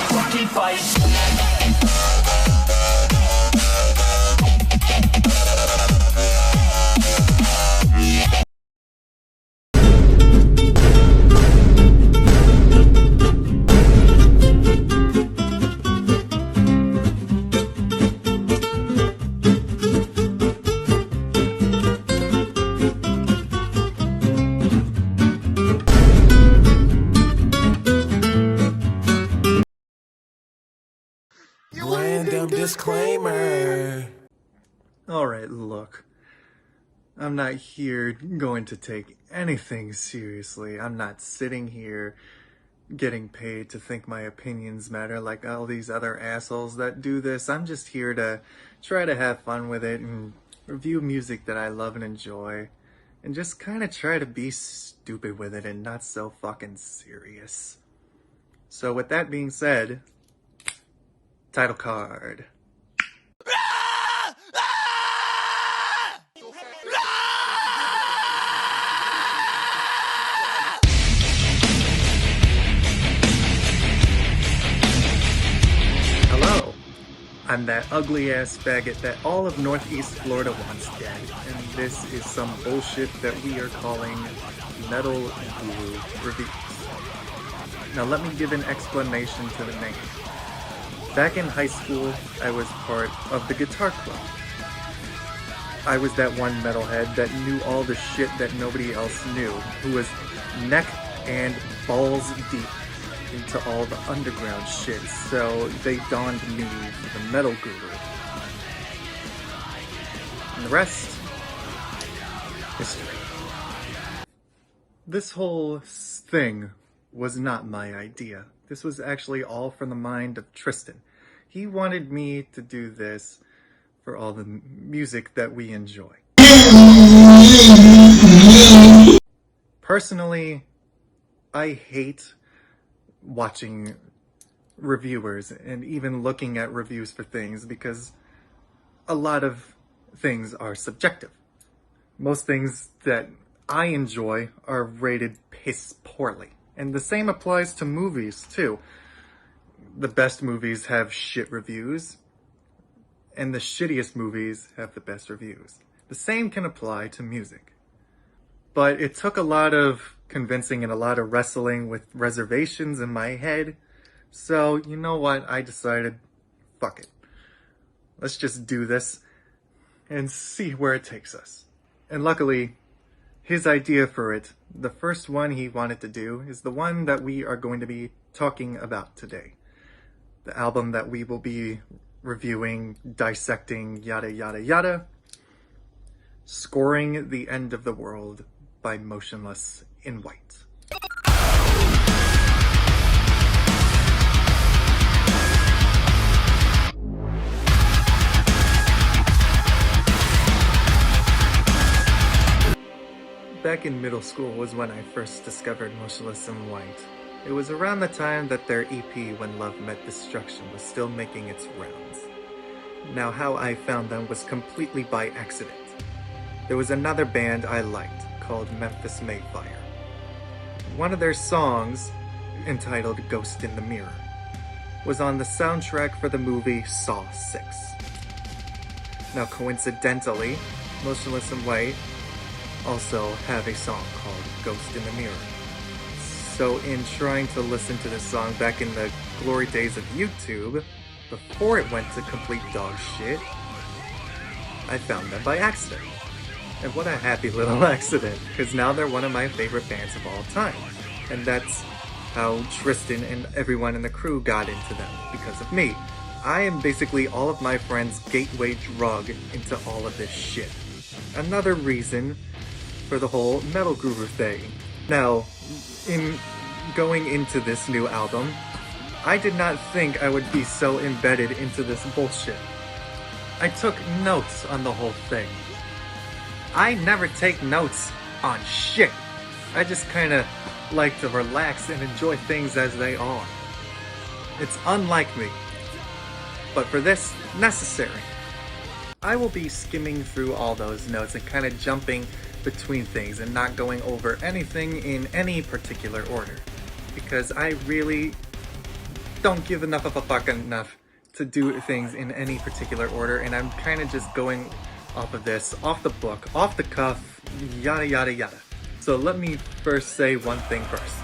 fucking fight. Random disclaimer. Alright, look. I'm not here going to take anything seriously. I'm not sitting here getting paid to think my opinions matter like all these other assholes that do this. I'm just here to try to have fun with it and review music that I love and enjoy. And just kind of try to be stupid with it and not so fucking serious. So with that being said, title card. Hello, I'm that ugly ass faggot that all of Northeast Florida wants dead, and this is some bullshit that we are calling Metal Guru Reviews. Now let me give an explanation to the name. Back in high school, I was part of the guitar club. I was that one metalhead that knew all the shit that nobody else knew, who was neck and balls deep into all the underground shit, so they donned me for the metal guru. And the rest, history. This whole thing was not my idea. This was actually all from the mind of Tristan. He wanted me to do this for all the music that we enjoy. Personally, I hate watching reviewers and even looking at reviews for things because a lot of things are subjective. Most things that I enjoy are rated piss poorly. And the same applies to movies too. The best movies have shit reviews, and the shittiest movies have the best reviews. The same can apply to music. But it took a lot of convincing and a lot of wrestling with reservations in my head. So, you know what? I decided, fuck it. Let's just do this and see where it takes us. And luckily, his idea for it, the first one he wanted to do, is the one that we are going to be talking about today. The album that we will be reviewing, dissecting, yada yada yada. Scoring the End of the World by Motionless in White. Back in middle school was when I first discovered Motionless in White. It was around the time that their EP When Love Met Destruction was still making its rounds. Now how I found them was completely by accident. There was another band I liked called Memphis Mayfire. One of their songs, entitled Ghost in the Mirror, was on the soundtrack for the movie Saw 6. Now coincidentally, Motionless in White also have a song called Ghost in the Mirror. So in trying to listen to this song back in the glory days of YouTube, before it went to complete dog shit, I found them by accident. And what a happy little accident, because now they're one of my favorite bands of all time. And that's how Tristan and everyone in the crew got into them, because of me. I am basically all of my friends' gateway drug into all of this shit. Another reason for the whole Metal Guru thing. Now, in going into this new album, I did not think I would be so embedded into this bullshit. I took notes on the whole thing. I never take notes on shit. I just kinda like to relax and enjoy things as they are. It's unlike me. But for this, necessary. I will be skimming through all those notes and kinda jumping between things and not going over anything in any particular order. Because I really don't give enough of a fuck enough to do things in any particular order, and I'm kind of just going off of this, off the book, off the cuff, yada yada yada. So let me first say one thing first.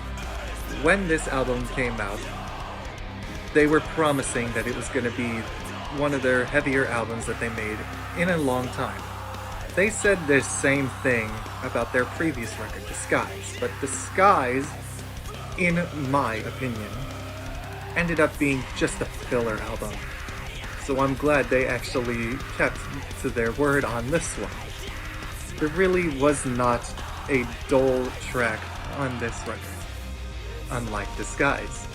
When this album came out, they were promising that it was going to be one of their heavier albums that they made in a long time. They said the same thing about their previous record, Disguise, but Disguise, in my opinion, ended up being just a filler album. So I'm glad they actually kept to their word on this one. There really was not a dull track on this record, unlike Disguise.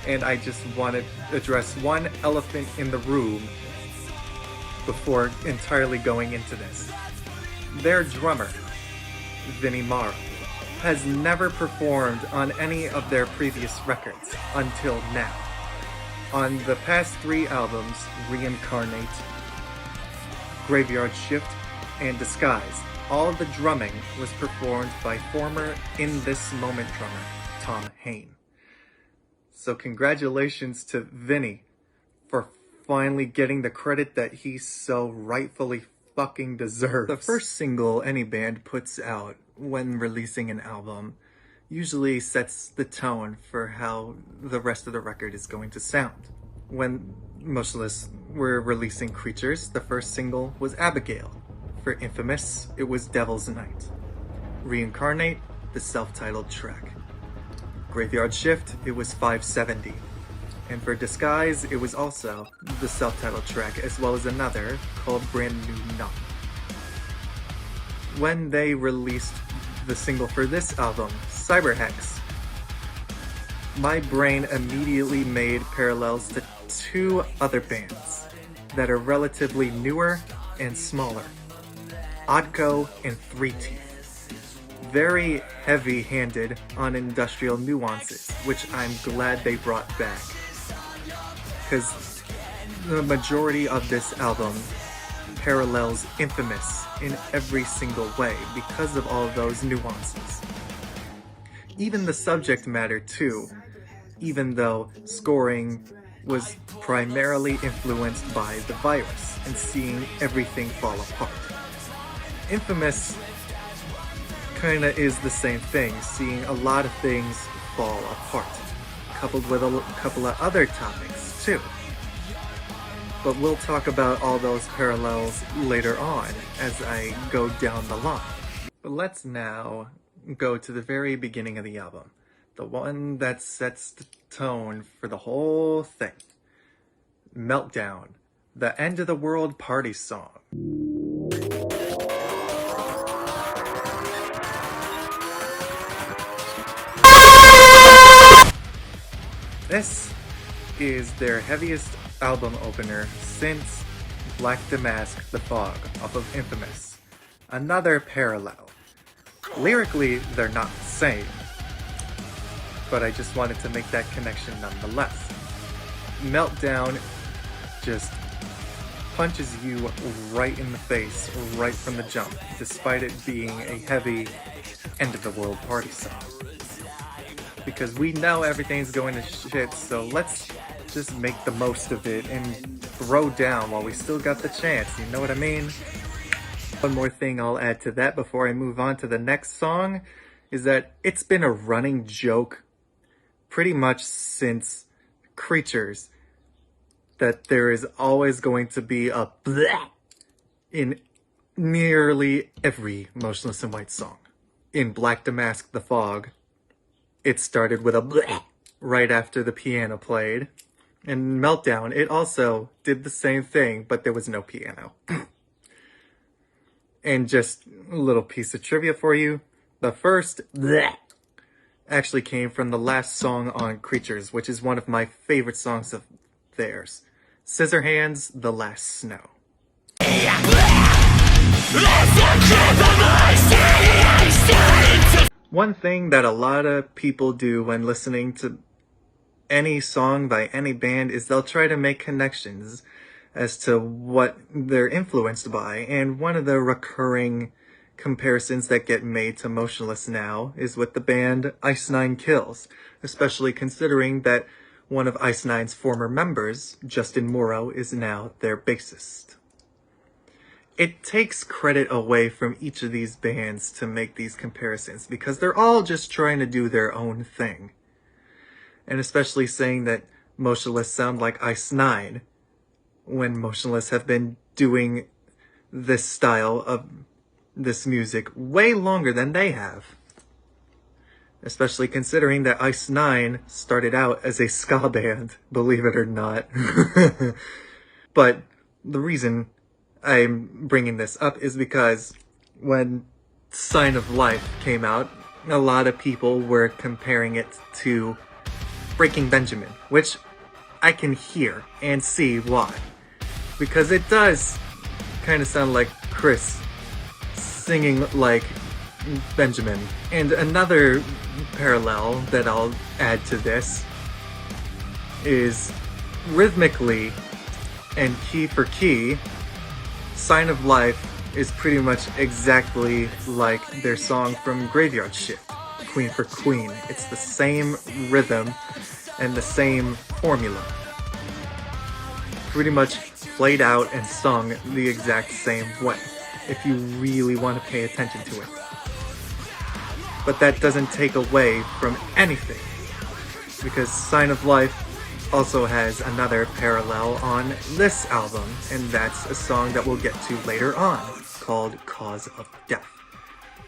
And I just want to address one elephant in the room before entirely going into this. Their drummer, Vinnie Morrow, has never performed on any of their previous records until now. On the past 3 albums, Reincarnate, Graveyard Shift, and Disguise, all of the drumming was performed by former In This Moment drummer, Tom Hain. So congratulations to Vinnie for finally getting the credit that he so rightfully fucking deserves. The first single any band puts out when releasing an album usually sets the tone for how the rest of the record is going to sound. When Motionless were releasing Creatures, the first single was Abigail. For Infamous, it was Devil's Night. Reincarnate, the self-titled track. Graveyard Shift, it was 570. And for Disguise, it was also the self-titled track, as well as another called Brand New Numb. When they released the single for this album, Cyberhex, my brain immediately made parallels to 2 other bands that are relatively newer and smaller, Oddco and Three Teeth. Very heavy-handed on industrial nuances, which I'm glad they brought back. Because the majority of this album parallels Infamous in every single way because of all of those nuances. Even the subject matter too, even though scoring was primarily influenced by the virus and seeing everything fall apart. Infamous kinda is the same thing, seeing a lot of things fall apart, coupled with a couple of other topics too. But we'll talk about all those parallels later on as I go down the line. But let's now go to the very beginning of the album, the one that sets the tone for the whole thing. Meltdown, the end of the world party song. This is their heaviest album opener since Black Damask the Fog off of Infamous. Another parallel. Lyrically, they're not the same, but I just wanted to make that connection nonetheless. Meltdown just punches you right in the face right from the jump, despite it being a heavy end-of-the-world party song. Because we know everything's going to shit, so let's just make the most of it and throw down while we still got the chance, you know what I mean? One more thing I'll add to that before I move on to the next song is that it's been a running joke pretty much since Creatures that there is always going to be a bleh in nearly every Motionless in White song. In Black Damask the Fog, it started with a bleh right after the piano played. In Meltdown, it also did the same thing, but there was no piano. And just a little piece of trivia for you. The first bleh actually came from the last song on Creatures, which is one of my favorite songs of theirs. Scissorhands, The Last Snow. One thing that a lot of people do when listening to any song by any band is they'll try to make connections as to what they're influenced by, and one of the recurring comparisons that get made to Motionless now is with the band Ice Nine Kills, especially considering that One of Ice Nine's former members, Justin Morrow, is now their bassist. It takes credit away from each of these bands to make these comparisons because they're all just trying to do their own thing. And especially saying that Motionless sound like Ice Nine when Motionless have been doing this style of this music way longer than they have. Especially considering that Ice Nine started out as a ska band, believe it or not. But the reason I'm bringing this up is because when Sign of Life came out, a lot of people were comparing it to Breaking Benjamin, which I can hear and see why. Because it does kind of sound like Chris singing like Benjamin. And another parallel that I'll add to this is rhythmically and key for key, Sign of Life is pretty much exactly like their song from Graveyard Shift, Queen for Queen. It's the same rhythm and the same formula. Pretty much played out and sung the exact same way, if you really want to pay attention to it. But that doesn't take away from anything, because Sign of Life also has another parallel on this album, and that's a song that we'll get to later on, called Cause of Death.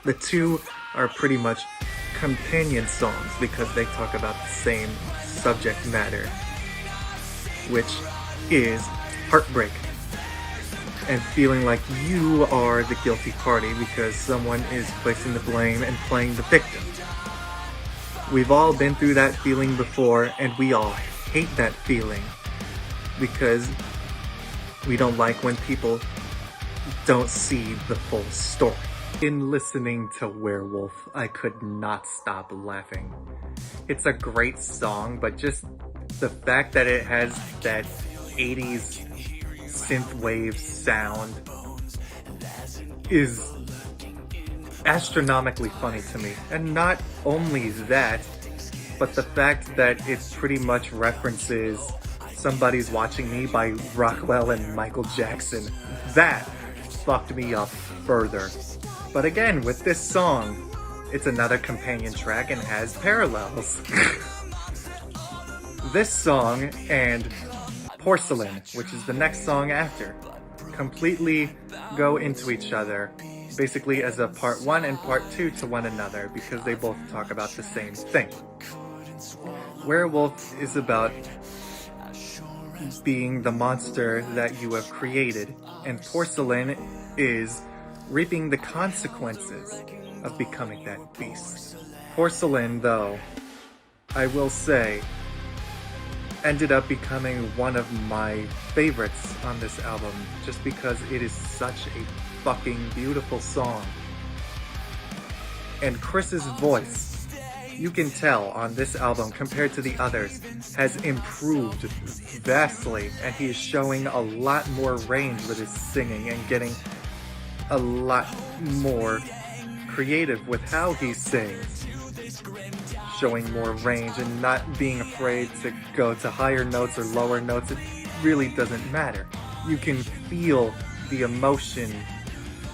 The two are pretty much companion songs because they talk about the same subject matter, which is heartbreak and feeling like you are the guilty party because someone is placing the blame and playing the victim. We've all been through that feeling before, and we all hate that feeling because we don't like when people don't see the full story. In listening to Werewolf, I could not stop laughing. It's a great song, but just the fact that it has that 80s synthwave sound is astronomically funny to me. And not only that, but the fact that it pretty much references Somebody's Watching Me by Rockwell and Michael Jackson. That fucked me up further. But again, with this song, it's another companion track and has parallels. This song and Porcelain, which is the next song after, completely go into each other, basically as a part 1 and part 2 to one another, because they both talk about the same thing. Werewolf is about being the monster that you have created, and Porcelain is reaping the consequences of becoming that beast. Porcelain, though, I will say, ended up becoming one of my favorites on this album, just because it is such a fucking beautiful song. And Chris's voice, you can tell on this album compared to the others, has improved vastly, and he is showing a lot more range with his singing and getting a lot more creative with how he sings, showing more range and not being afraid to go to higher notes or lower notes. It really doesn't matter. You can feel the emotion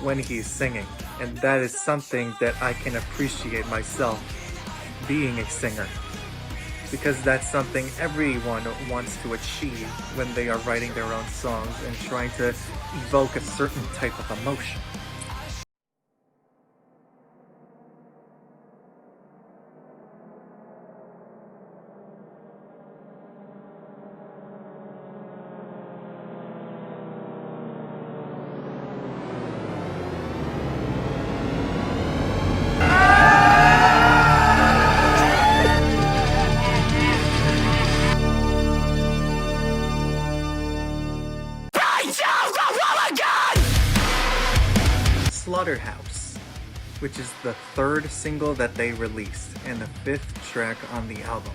when he's singing, and that is something that I can appreciate myself being a singer, because that's something everyone wants to achieve when they are writing their own songs and trying to evoke a certain type of emotion. Slaughterhouse, which is the third single that they released and the 5th track on the album,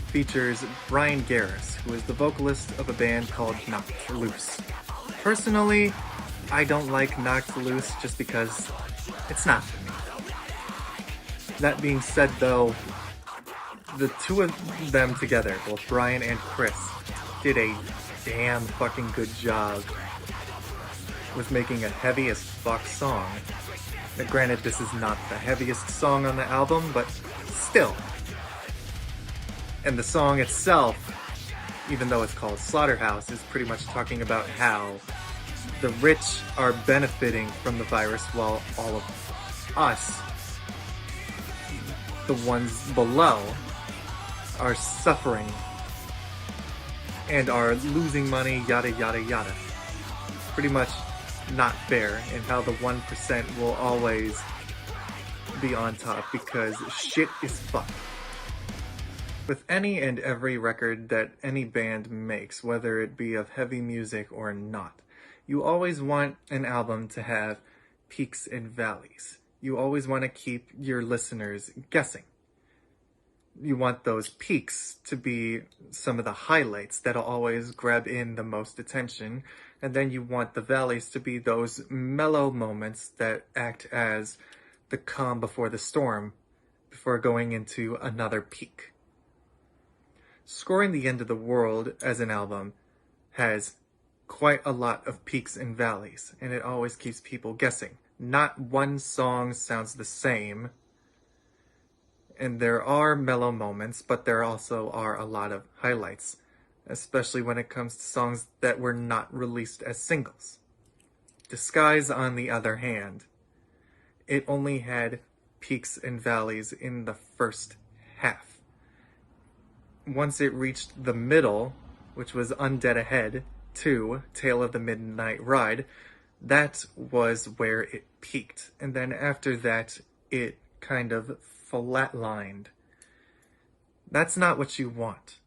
features Brian Garris, who is the vocalist of a band called Knocked Loose. Personally, I don't like Knocked Loose just because it's not for me. That being said though, the two of them together, both Brian and Chris, did a damn fucking good job with making a heavy as fuck song. Now, granted, this is not the heaviest song on the album, but still. And the song itself, even though it's called Slaughterhouse, is pretty much talking about how the rich are benefiting from the virus while all of us, the ones below, are suffering and are losing money, yada yada yada. Pretty much not fair, and how the 1% will always be on top because shit is fucked. With any and every record that any band makes, whether it be of heavy music or not, you always want an album to have peaks and valleys. You always want to keep your listeners guessing. You want those peaks to be some of the highlights that'll always grab in the most attention, and then you want the valleys to be those mellow moments that act as the calm before the storm, before going into another peak. Scoring the End of the World as an album has quite a lot of peaks and valleys, and it always keeps people guessing. Not one song sounds the same, and there are mellow moments, but there also are a lot of highlights, especially when it comes to songs that were not released as singles. Disguise, on the other hand, it only had peaks and valleys in the first half. Once it reached the middle, which was Undead Ahead 2, Tale of the Midnight Ride, that was where it peaked. And then after that, it kind of flatlined. That's not what you want.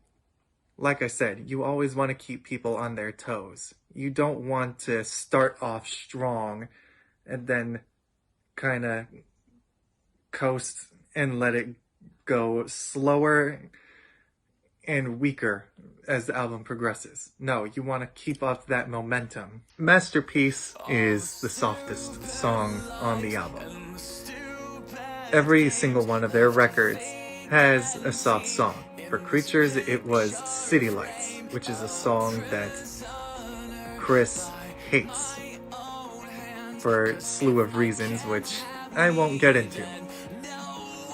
Like I said, you always want to keep people on their toes. You don't want to start off strong and then kind of coast and let it go slower and weaker as the album progresses. No, you want to keep up that momentum. Masterpiece is the softest song on the album. Every single one of their records has a soft song. For Creatures, it was City Lights, which is a song that Chris hates for a slew of reasons, which I won't get into.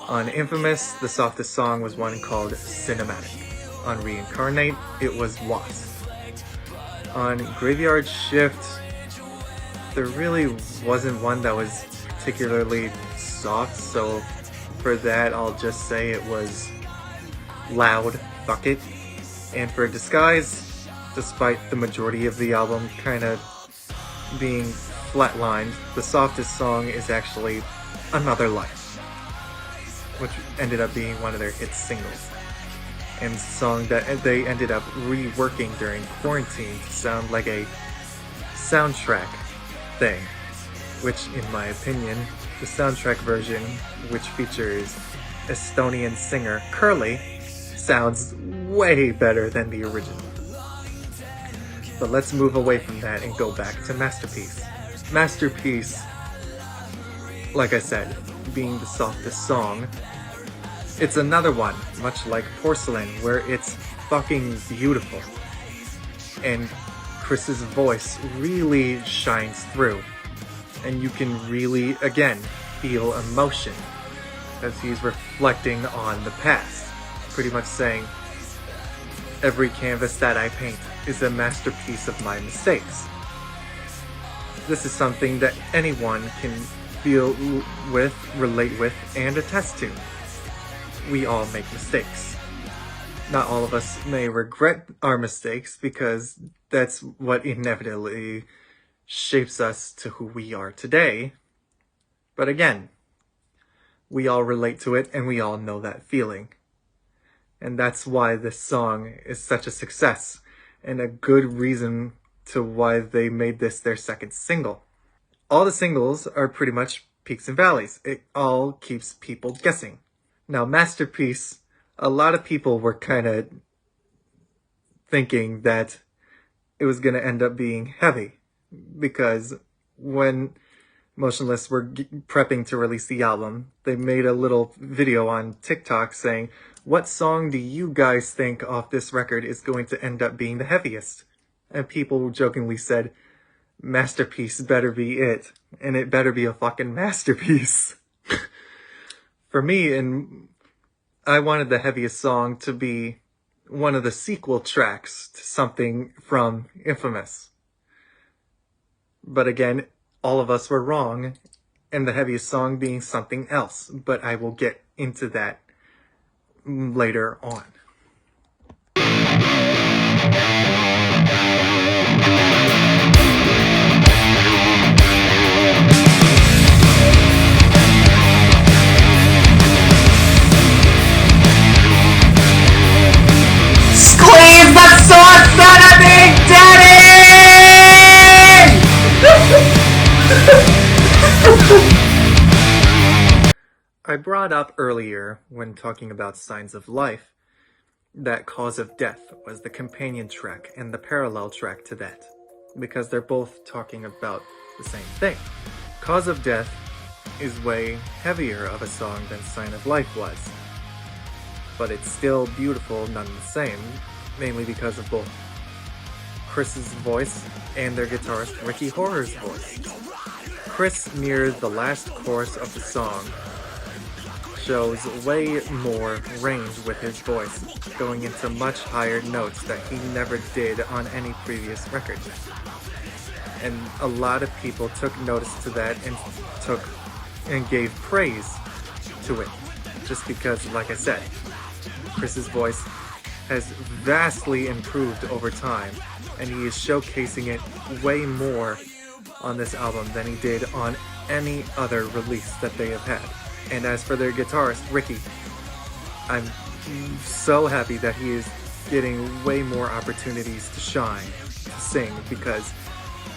On Infamous, the softest song was one called Cinematic. On Reincarnate, it was Wasp. On Graveyard Shift, there really wasn't one that was particularly soft, so for that I'll just say it was Loud, Fuck It. And for Disguise, despite the majority of the album kind of being flatlined, the softest song is actually Another Life, which ended up being one of their hit singles. And a song that they ended up reworking during quarantine to sound like a soundtrack thing, which in my opinion, the soundtrack version, which features Estonian singer Curly, sounds way better than the original. But let's move away from that and go back to Masterpiece. Masterpiece, like I said, being the softest song, it's another one, much like Porcelain, where it's fucking beautiful. And Chris's voice really shines through. And you can really, again, feel emotion as he's reflecting on the past. Pretty much saying, every canvas that I paint is a masterpiece of my mistakes. This is something that anyone can feel with, relate with, and attest to. We all make mistakes. Not all of us may regret our mistakes because that's what inevitably shapes us to who we are today. But again, we all relate to it and we all know that feeling. And that's why this song is such a success and a good reason to why they made this their second single. All the singles are pretty much peaks and valleys. It all keeps people guessing. Now, Masterpiece, a lot of people were kind of thinking that it was going to end up being heavy, because when Motionless were prepping to release the album, they made a little video on TikTok saying, What song do you guys think off this record is going to end up being the heaviest? And people jokingly said, Masterpiece better be it. And it better be a fucking masterpiece. For me, I wanted the heaviest song to be one of the sequel tracks to something from Infamous. But again, all of us were wrong, and the heaviest song being something else. But I will get into that later on. Squeeze the sword, son of Big Daddy! I brought up earlier, when talking about Signs of Life, that Cause of Death was the companion track and the parallel track to that, because they're both talking about the same thing. Cause of Death is way heavier of a song than Sign of Life was, but it's still beautiful none the same, mainly because of both Chris's voice and their guitarist Ricky Horror's voice. Chris, near the last chorus of the song, shows way more range with his voice, going into much higher notes that he never did on any previous record. And a lot of people took notice to that and gave praise to it, just because, like I said, Chris's voice has vastly improved over time, and he is showcasing it way more on this album than he did on any other release that they have had. And as for their guitarist, Ricky, I'm so happy that he is getting way more opportunities to shine, to sing, because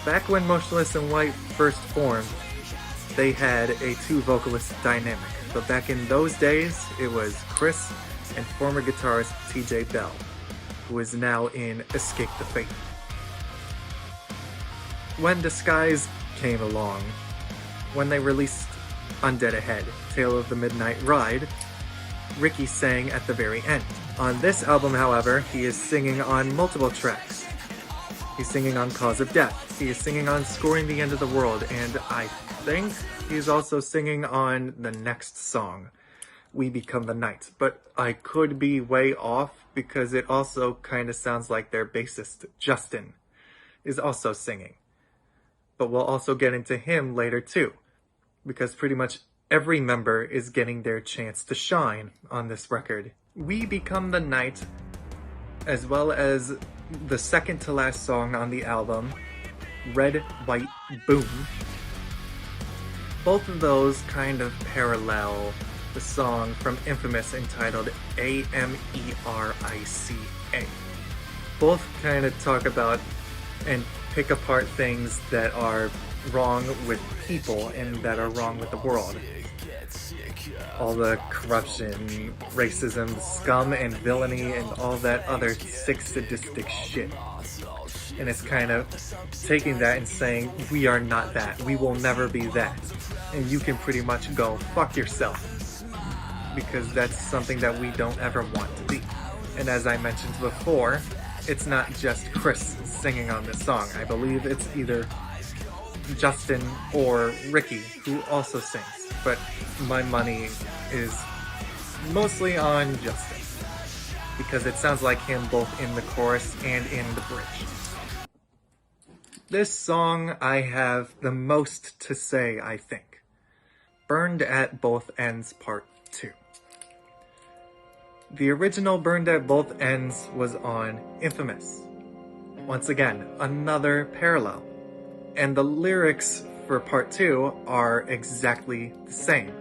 back when Motionless and White first formed, they had a two-vocalist dynamic. But back in those days, it was Chris and former guitarist TJ Bell, who is now in Escape the Fate. When Disguise came along, when they released Undead Ahead, Tale of the Midnight Ride, Ricky sang at the very end. On this album, however, he is singing on multiple tracks. He's singing on Cause of Death, he is singing on Scoring the End of the World, and I think he's also singing on the next song, We Become the Night. But I could be way off, because it also kind of sounds like their bassist, Justin, is also singing. But we'll also get into him later too, because pretty much every member is getting their chance to shine on this record. We Become the Night, as well as the second to last song on the album, Red, White, Boom. Both of those kind of parallel the song from Infamous entitled America. Both kind of talk about and pick apart things that are wrong with people and that are wrong with the world. All the corruption, racism, scum, and villainy, and all that other sick, sadistic shit. And it's kind of taking that and saying, we are not that. We will never be that. And you can pretty much go fuck yourself. Because that's something that we don't ever want to be. And as I mentioned before, it's not just Chris singing on this song. I believe it's either Justin or Ricky who also sings. But my money is mostly on Justin, because it sounds like him both in the chorus and in the bridge. This song I have the most to say, I think. Burned at Both Ends Part 2. The original Burned at Both Ends was on Infamous. Once again, another parallel. And the lyrics for Part 2 are exactly the same.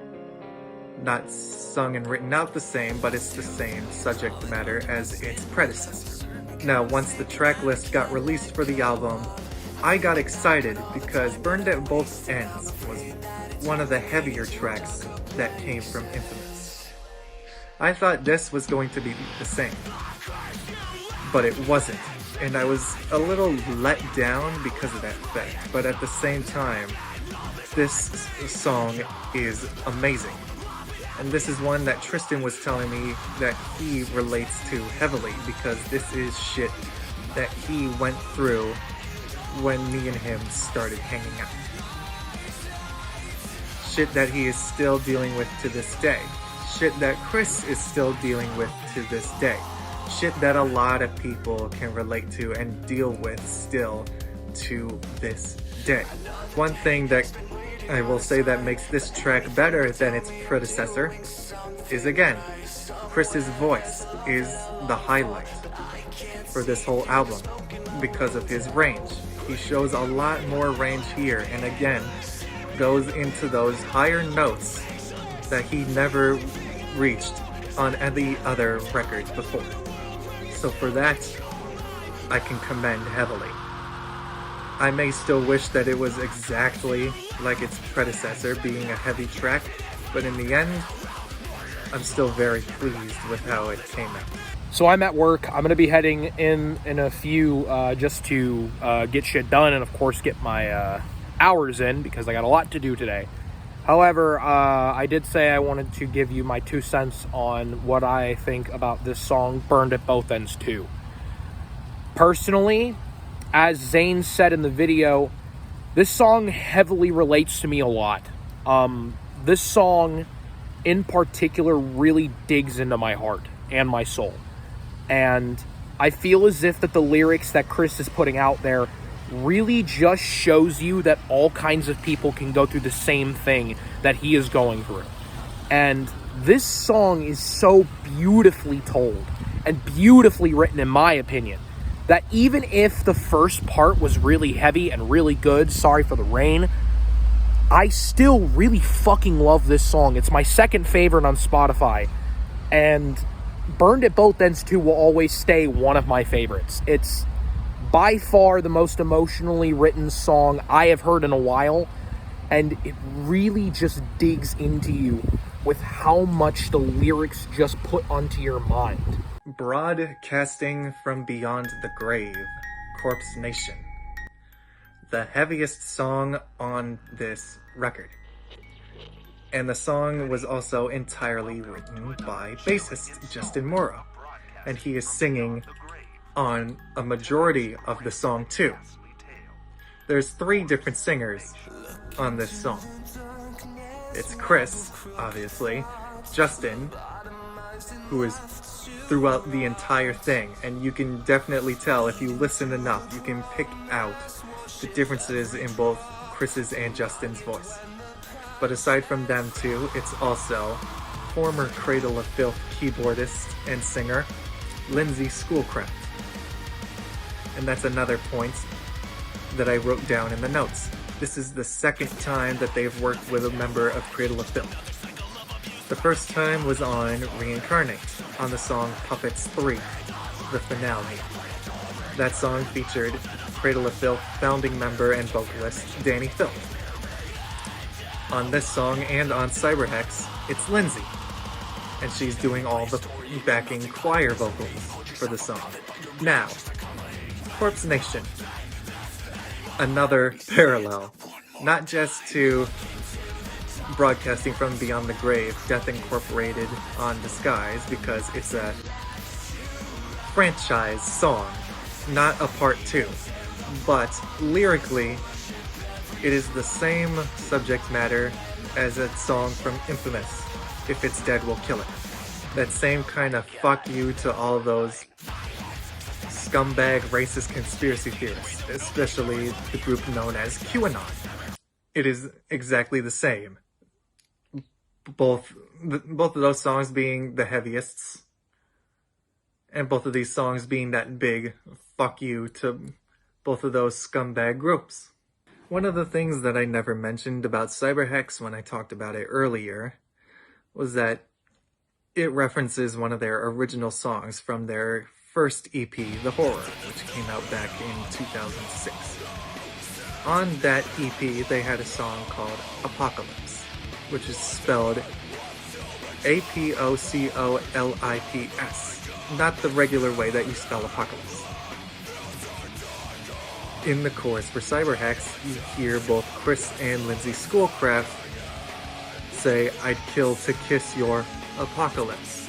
Not sung and written out the same, but it's the same subject matter as its predecessor. Now, once the track list got released for the album, I got excited because Burned at Both Ends was one of the heavier tracks that came from Infamous. I thought this was going to be the same, but it wasn't. And I was a little let down because of that fact. But at the same time, this song is amazing. And this is one that Tristan was telling me that he relates to heavily, because this is shit that he went through when me and him started hanging out. Shit that he is still dealing with to this day. Shit that Chris is still dealing with to this day. Shit that a lot of people can relate to and deal with still to this day. One thing that I will say that makes this track better than its predecessor is, again, Chris's voice is the highlight for this whole album because of his range. He shows a lot more range here, and again, goes into those higher notes that he never reached on any other records before. So for that, I can commend heavily. I may still wish that it was exactly like its predecessor, being a heavy track, but in the end, I'm still very pleased with how it came out. So I'm at work. I'm going to be heading in a few just to get shit done and, of course, get my hours in because I got a lot to do today. However, I did say I wanted to give you my 2 cents on what I think about this song, Burned at Both Ends 2. Personally, as Zane said in the video, this song heavily relates to me a lot. This song in particular really digs into my heart and my soul. And I feel as if that the lyrics that Chris is putting out there really just shows you that all kinds of people can go through the same thing that he is going through. And this song is so beautifully told and beautifully written, in my opinion, that even if the first part was really heavy and really good, sorry for the rain, I still really fucking love this song. It's my second favorite on Spotify, and Burned at Both Ends 2 will always stay one of my favorites. It's by far the most emotionally written song I have heard in a while, and it really just digs into you with how much the lyrics just put onto your mind. Broadcasting from beyond the grave, Corpse Nation. The heaviest song on this record. And the song was also entirely written by bassist Justin Morrow. And he is singing on a majority of the song too. There's 3 different singers on this song. It's Chris, obviously, Justin, who is throughout the entire thing, and you can definitely tell if you listen enough, you can pick out the differences in both Chris's and Justin's voice. But aside from them two, it's also former Cradle of Filth keyboardist and singer Lindsay Schoolcraft. And that's another point that I wrote down in the notes. This is the second time that they've worked with a member of Cradle of Filth. The first time was on Reincarnate, on the song Puppets 3, the finale. That song featured Cradle of Filth founding member and vocalist Danny Filth. On this song and on Cyberhex, it's Lindsay, and she's doing all the backing choir vocals for the song. Now, Corpse Nation. Another parallel, not just to Broadcasting from Beyond the Grave, Death Incorporated on Disguise, because it's a franchise song, not a part 2, but lyrically, it is the same subject matter as a song from Infamous, If It's Dead, We'll Kill It. That same kind of fuck you to all those scumbag racist conspiracy theorists, especially the group known as QAnon. It is exactly the same. Both of those songs being the heaviest, and both of these songs being that big fuck you to both of those scumbag groups. One of the things that I never mentioned about Cyberhex when I talked about it earlier was that it references one of their original songs from their first EP, The Horror, which came out back in 2006. On that EP, they had a song called Apocolips, which is spelled Apocolips, not the regular way that you spell apocalypse. In the chorus for Cyberhex, you hear both Chris and Lindsay Schoolcraft say, I'd kill to kiss your Apocolips.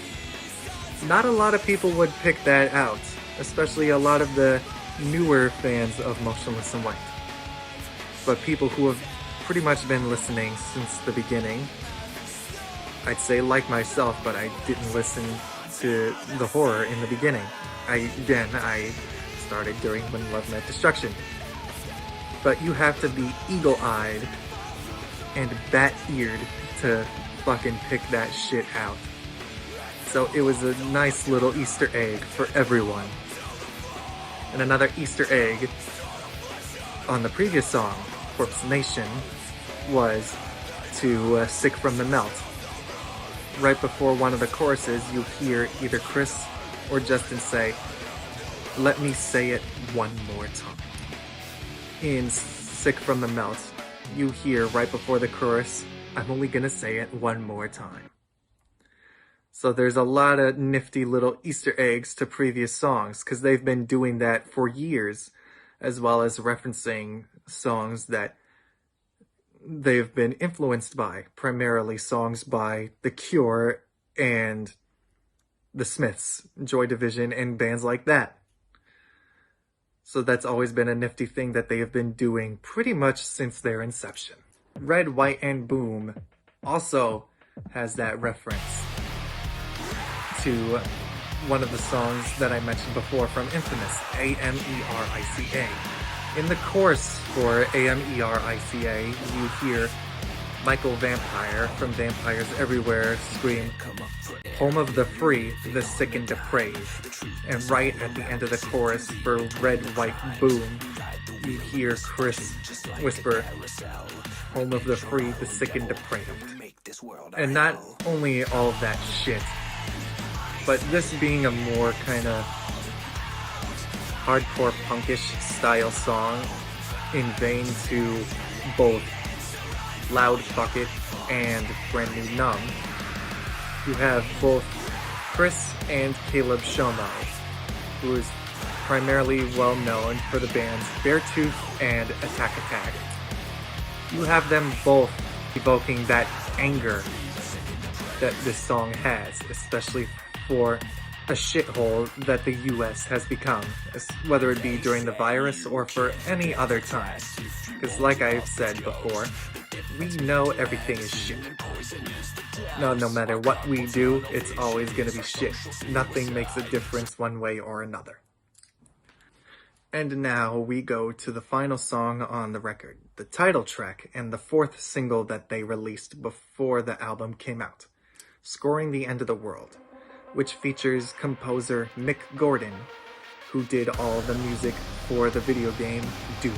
Not a lot of people would pick that out, especially a lot of the newer fans of Motionless and White. But people who have pretty much been listening since the beginning, I'd say like myself, but I didn't listen to the horror in the beginning. I started during When Love Met Destruction. But you have to be eagle-eyed and bat-eared to fucking pick that shit out. So it was a nice little Easter egg for everyone. And another Easter egg on the previous song, Corpse Nation, was to Sick from the Melt. Right before one of the choruses, you hear either Chris or Justin say, "Let me say it one more time." In Sick from the Melt, you hear right before the chorus, "I'm only gonna say it one more time." So there's a lot of nifty little Easter eggs to previous songs, because they've been doing that for years, as well as referencing songs that they've been influenced by, primarily songs by The Cure and The Smiths, Joy Division, and bands like that. So that's always been a nifty thing that they have been doing pretty much since their inception. Red, White, and Boom also has that reference to one of the songs that I mentioned before from Infamous, America. In the chorus for America, you hear Michael Vampire from Vampires Everywhere scream, "Home of the free, the sick and depraved." And right at the end of the chorus for Red, White, Boom, you hear Chris whisper, "Home of the free, the sick and depraved." And not only all of that shit, but this being a more kind of hardcore punkish style song in vein to both Loud Bucket and Brand New Numb, you have both Chris and Caleb Shomo, who is primarily well known for the bands Beartooth and Attack Attack. You have them both evoking that anger that this song has, especially for a shithole that the US has become, whether it be during the virus or for any other time. Because like I've said before, we know everything is shit. No matter what we do, it's always gonna be shit. Nothing makes a difference one way or another. And now we go to the final song on the record, the title track and the fourth single that they released before the album came out, Scoring the End of the World, which features composer Mick Gordon, who did all the music for the video game Doom.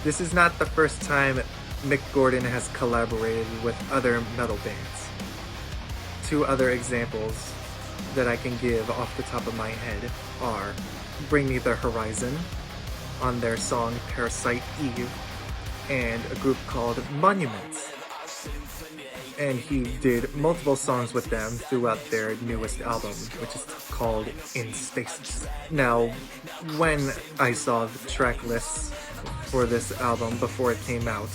This is not the first time Mick Gordon has collaborated with other metal bands. Two other examples that I can give off the top of my head are Bring Me the Horizon on their song Parasite Eve, and a group called Monuments. And he did multiple songs with them throughout their newest album, which is called In Stasis. Now, when I saw the track lists for this album before it came out,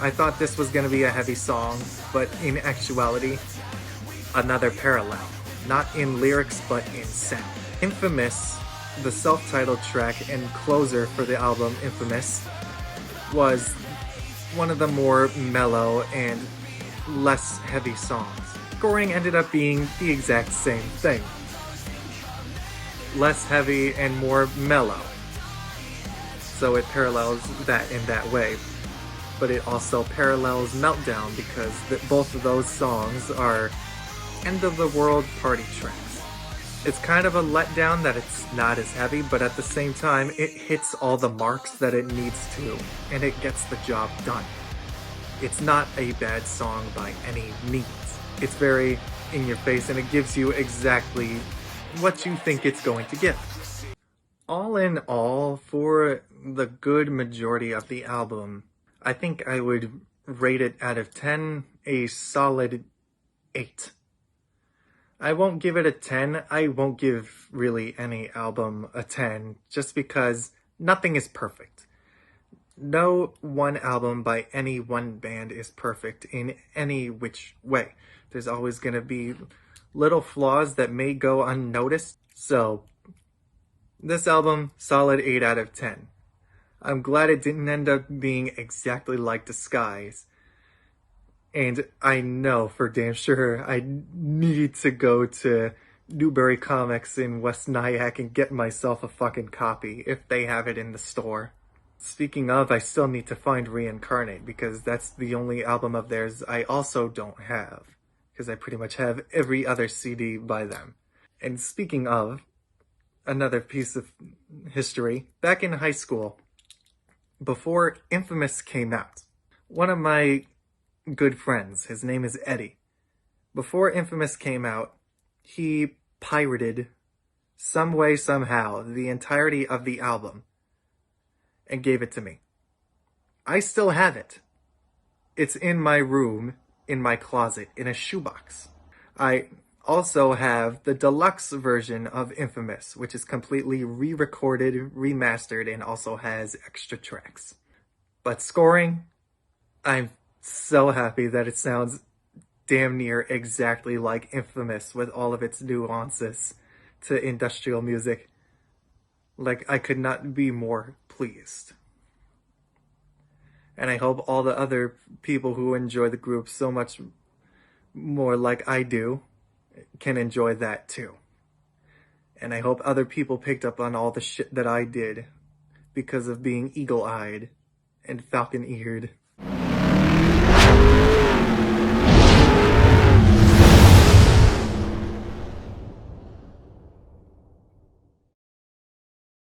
I thought this was going to be a heavy song, but in actuality, another parallel. Not in lyrics, but in sound. Infamous, the self-titled track and closer for the album Infamous, was one of the more mellow and less heavy songs. Scoring ended up being the exact same thing. Less heavy and more mellow. So it parallels that in that way. But it also parallels Meltdown because both of those songs are end of the world party tracks. It's kind of a letdown that it's not as heavy, but at the same time, it hits all the marks that it needs to, and it gets the job done. It's not a bad song by any means. It's very in your face, and it gives you exactly what you think it's going to give. All in all, for the good majority of the album, I think I would rate it out of 10 a solid 8. I won't give it a 10. I won't give really any album a 10 just because nothing is perfect. No one album by any one band is perfect in any which way. There's always going to be little flaws that may go unnoticed. So, this album, solid 8 out of 10. I'm glad it didn't end up being exactly like Disguise. And I know for damn sure I need to go to Newbury Comics in West Nyack and get myself a fucking copy if they have it in the store. Speaking of, I still need to find Reincarnate because that's the only album of theirs I also don't have. Because I pretty much have every other CD by them. And speaking of, another piece of history, back in high school, before Infamous came out, one of my good friends, his name is Eddie, before Infamous came out, he pirated, some way, somehow, the entirety of the album and gave it to me. I still have it. It's in my room, in my closet, in a shoebox. I also have the deluxe version of Infamous, which is completely re-recorded, remastered, and also has extra tracks. But scoring, I'm so happy that it sounds damn near exactly like Infamous with all of its nuances to industrial music. Like, I could not be more pleased. And I hope all the other people who enjoy the group so much more like I do can enjoy that too. And I hope other people picked up on all the shit that I did because of being eagle-eyed and falcon-eared.